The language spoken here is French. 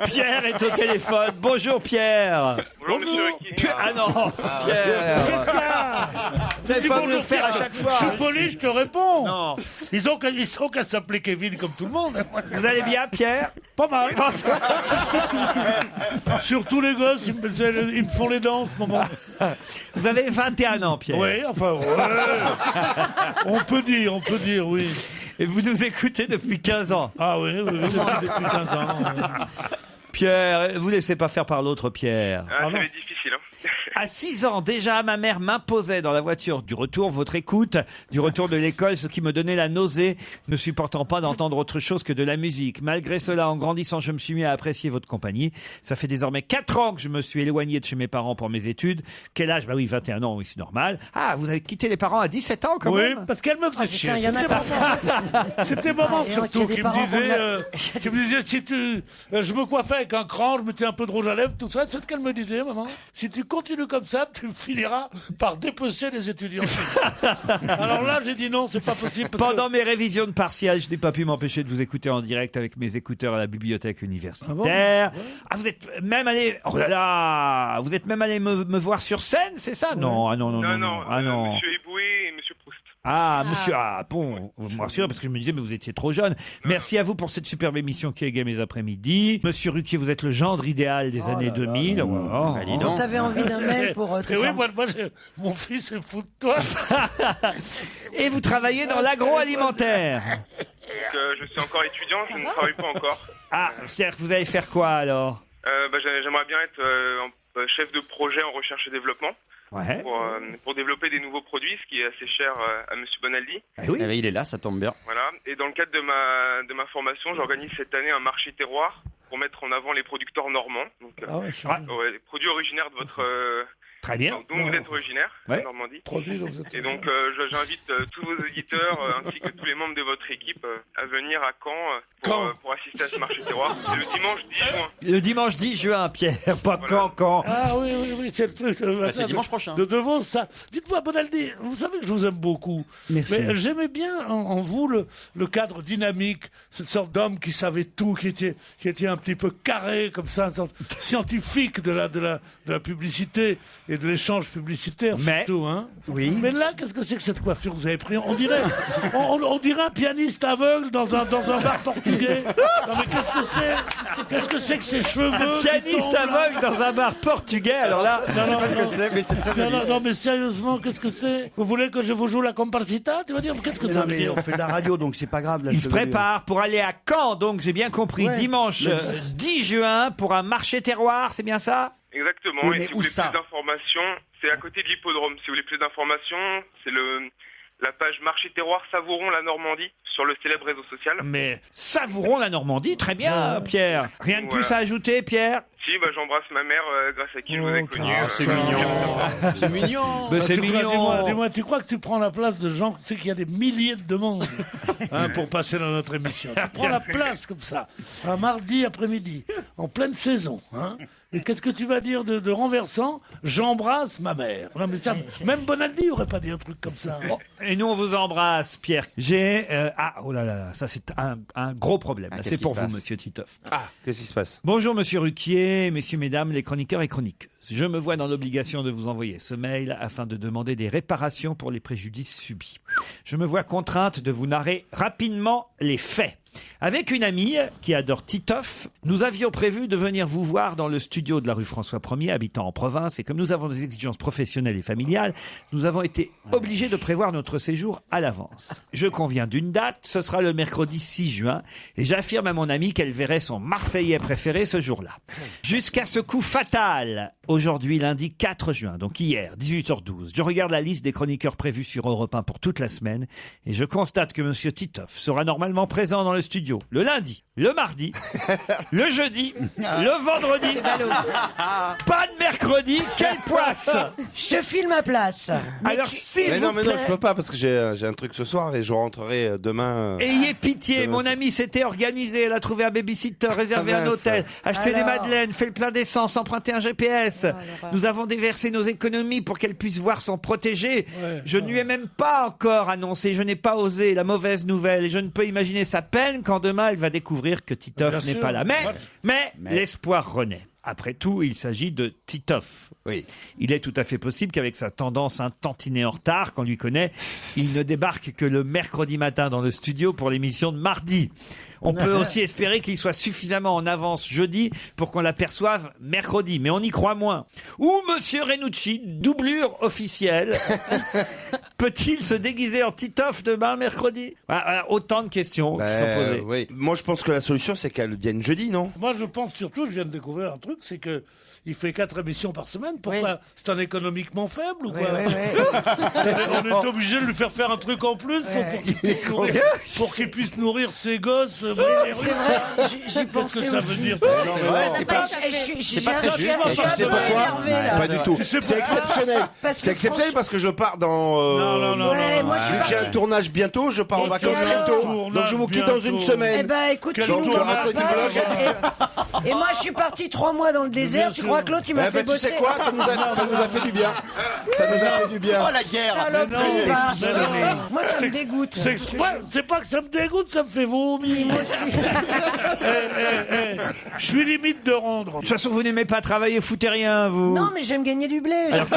Pierre est au téléphone. Bonjour Pierre. Bonjour, monsieur Ricky. Ah non, Pierre. Qu'est-ce qu'il y a? Vous n'allez pas me le faire à chaque fois. Je suis poli, je te réponds. Non. Ils sont qu'à s'appeler Kevin comme tout le monde. Vous allez bien Pierre? Pas mal. Surtout les gosses, ils me font les dents en ce moment. Vous avez 21 ans Pierre. Oui, enfin, ouais. On peut dire, oui. Et vous nous écoutez depuis 15 ans. Ah oui, depuis 15 ans. Pierre, vous laissez pas faire par l'autre Pierre. Ah, non. ça va être difficile, hein. À 6 ans, déjà, ma mère m'imposait dans la voiture du retour votre écoute, du retour de l'école, ce qui me donnait la nausée, ne supportant pas d'entendre autre chose que de la musique. Malgré cela, en grandissant, je me suis mis à apprécier votre compagnie. Ça fait désormais 4 ans que je me suis éloigné de chez mes parents pour mes études. Quel âge? Bah oui, 21 ans, oui, c'est normal. Ah, vous avez quitté les parents à 17 ans quand Oui, même? parce qu'elle me faisait chier. Putain, il y en a pas. C'était maman Ah, et surtout ok, des qui parents me disait si je me coiffais avec un cran, je mettais un peu de rouge à lèvres, tout ça. C'est ce qu'elle me disait, maman. Si tu continues comme ça, tu finiras par dépecer les étudiants. Alors là, j'ai dit non, c'est pas possible. Pendant mes révisions de partiel, je n'ai pas pu m'empêcher de vous écouter en direct avec mes écouteurs à la bibliothèque universitaire. Ah, vous êtes même allé, oh là là, vous êtes même allé me voir sur scène, c'est ça? Non, ah non, ah non. Monsieur Eboué et monsieur Proust. Ah, monsieur, bon, vous me rassurez parce que je me disais, mais vous étiez trop jeune. Merci à vous pour cette superbe émission qui égaye mes après-midi. Monsieur Ruquier, vous êtes le gendre idéal des années 2000. Oh, Dis donc. T'avais envie d'un mail pour te Et oui, faire- mon fils est fou de toi. Et vous travaillez dans l'agroalimentaire. Je suis encore étudiant, je ne travaille pas encore. Ah, c'est-à-dire que vous allez faire quoi alors? J'aimerais bien être chef de projet en recherche et développement Ouais. pour développer des nouveaux produits, ce qui est assez cher à monsieur Bonaldi. Ah oui. Eh ben, il est là, ça tombe bien. Voilà. Et dans le cadre de ma formation, j'organise cette année un marché terroir pour mettre en avant les producteurs normands. Donc, les produits originaires de votre Très bien. dont vous êtes originaire, Ouais. en Normandie. Produit, donc, vous êtes- Et donc j'invite tous vos auditeurs ainsi que tous les membres de votre équipe à venir à Caen pour assister à ce marché terroir. C'est le dimanche 10 juin. Le dimanche 10 juin, Pierre, pas Voilà. quand. Ah oui, c'est le truc. c'est dimanche prochain. De Vos, ça. Dites-moi, Bonaldi, vous savez que je vous aime beaucoup. Merci. Mais j'aimais bien en vous le cadre dynamique, cette sorte d'homme qui savait tout, qui était un petit peu carré, comme ça, une sorte scientifique de la publicité et de l'échange publicitaire, Mais- surtout. Hein. Oui. Mais là, qu'est-ce que c'est que cette coiffure que vous avez pris? On dirait un pianiste aveugle dans un bar portugais. Non, mais qu'est-ce que c'est que ces cheveux qui Pianiste tombent, là aveugle dans un bar portugais, alors là. Non, pas ce que c'est, mais c'est très joli. non, mais sérieusement, qu'est-ce que c'est? Vous voulez que je vous joue la comparsita? Tu vas dire, qu'est-ce que Mais ça non, veut mais dire? on fait de la radio, donc c'est pas grave. La Il se chevelure. prépare pour aller à Caen, donc j'ai bien compris, Ouais. dimanche Le 10 juin pour un marché terroir, c'est bien ça? Exactement. Oui, Et mais si où vous voulez ça plus d'informations, c'est à côté de l'hippodrome. Si vous voulez plus d'informations, c'est la page Marché Terroir Savourons la Normandie sur le célèbre réseau social. Mais savourons la Normandie, très bien, Pierre. Rien de plus Voilà. à ajouter, Pierre? Si, j'embrasse ma mère grâce à qui je vous ai connu. C'est mignon. C'est mignon. Mais c'est mignon. Dis-moi, tu crois que tu prends la place de gens, tu sais qu'il y a des milliers de demandes pour passer dans notre émission. Tu prends la place comme ça, un mardi après-midi, en pleine saison. Hein. Et qu'est-ce que tu vas dire de renversant? J'embrasse ma mère. Non, mais ça, même Bonaldi n'aurait pas dit un truc comme ça. Bon, et nous, on vous embrasse, Pierre. Oh là là, ça c'est un gros problème. Ah, qu'est-ce C'est qui pour se vous, passe monsieur Titoff. Ah, qu'est-ce qui se passe? Bonjour, monsieur Ruquier, messieurs, mesdames, les chroniqueurs et chroniqueuses. Je me vois dans l'obligation de vous envoyer ce mail afin de demander des réparations pour les préjudices subis. Je me vois contrainte de vous narrer rapidement les faits. Avec une amie qui adore Titoff, nous avions prévu de venir vous voir dans le studio de la rue François 1er, habitant en province, et comme nous avons des exigences professionnelles et familiales, nous avons été obligés de prévoir notre séjour à l'avance. Je conviens d'une date, ce sera le mercredi 6 juin, et j'affirme à mon amie qu'elle verrait son Marseillais préféré ce jour-là. Jusqu'à ce coup fatal, aujourd'hui lundi 4 juin, donc hier, 18h12, je regarde la liste des chroniqueurs prévus sur Europe 1 pour toute la semaine, et je constate que monsieur Titoff sera normalement présent dans le studio le lundi, le mardi, le jeudi, le vendredi. Pas de mercredi, quelle poisse! Je te file ma place. Alors s'il Mais vous non, plaît, je peux pas parce que j'ai un truc ce soir et je rentrerai demain. ayez pitié, mon amie s'était organisée, elle a trouvé un babysitter, réservé Ah, un mince. hôtel, acheté des Alors madeleines, fait le plein d'essence, emprunté un GPS. Nous avons déversé nos économies pour qu'elle puisse voir son protégé. Je ne lui ai même pas encore annoncé, je n'ai pas osé la mauvaise nouvelle et je ne peux imaginer sa peine quand demain elle va découvrir découvrir que Bien Titoff n'est sûr. pas là. Mais Mais- l'espoir renaît. Après tout, il s'agit de Titoff. Oui. Il est tout à fait possible qu'avec sa tendance un tantinet en retard qu'on lui connaît, il ne débarque que le mercredi matin dans le studio pour l'émission de mardi. On peut aussi espérer qu'il soit suffisamment en avance jeudi pour qu'on l'aperçoive mercredi, mais on y croit moins. Ou Monsieur Renucci, doublure officielle, peut-il se déguiser en Titoff demain mercredi? Voilà, autant de questions qui sont posées. Oui. Moi, je pense que la solution, c'est qu'elle vienne jeudi, non? Moi, je pense surtout, je viens de découvrir un truc, c'est que il fait 4 émissions par semaine. Pourquoi? Oui. C'est un économiquement faible ou Oui, quoi? oui, oui. On est obligé de lui faire un truc en plus pour qu'il puisse nourrir ses gosses. C'est vrai, j'y pensais Qu'est-ce que ça aussi. veut dire? C'est vrai, c'est pas. C'est pas très juste. Je suis un Tu sais peu pourquoi? énervé, là. Pas du tout. Tu sais C'est pourquoi? exceptionnel. Parce que C'est exceptionnel parce que je pars dans. Non. Ouais, moi, je suis Vu que j'ai un partie. tournage bientôt, je pars en Et vacances alors bientôt. Donc je vous quitte dans une Bientôt. semaine. Eh ben, écoute, Quel tu nous tournage, regardes quel pas. tournage. Et moi, je suis parti 3 mois dans le désert. Tu sûr. crois que l'autre, il m'a Eh fait ben, tu bosser? sais quoi? Ça nous a fait du bien. Ça nous a fait du bien. Oh la guerre. Saloperie, va. non. Moi, ça me dégoûte. C'est pas que ça me dégoûte, ça me fait vomir. Moi aussi. Je suis limite de rendre. De toute façon, vous n'aimez pas travailler, foutez rien, vous. Non, mais j'aime gagner du blé. Alors que...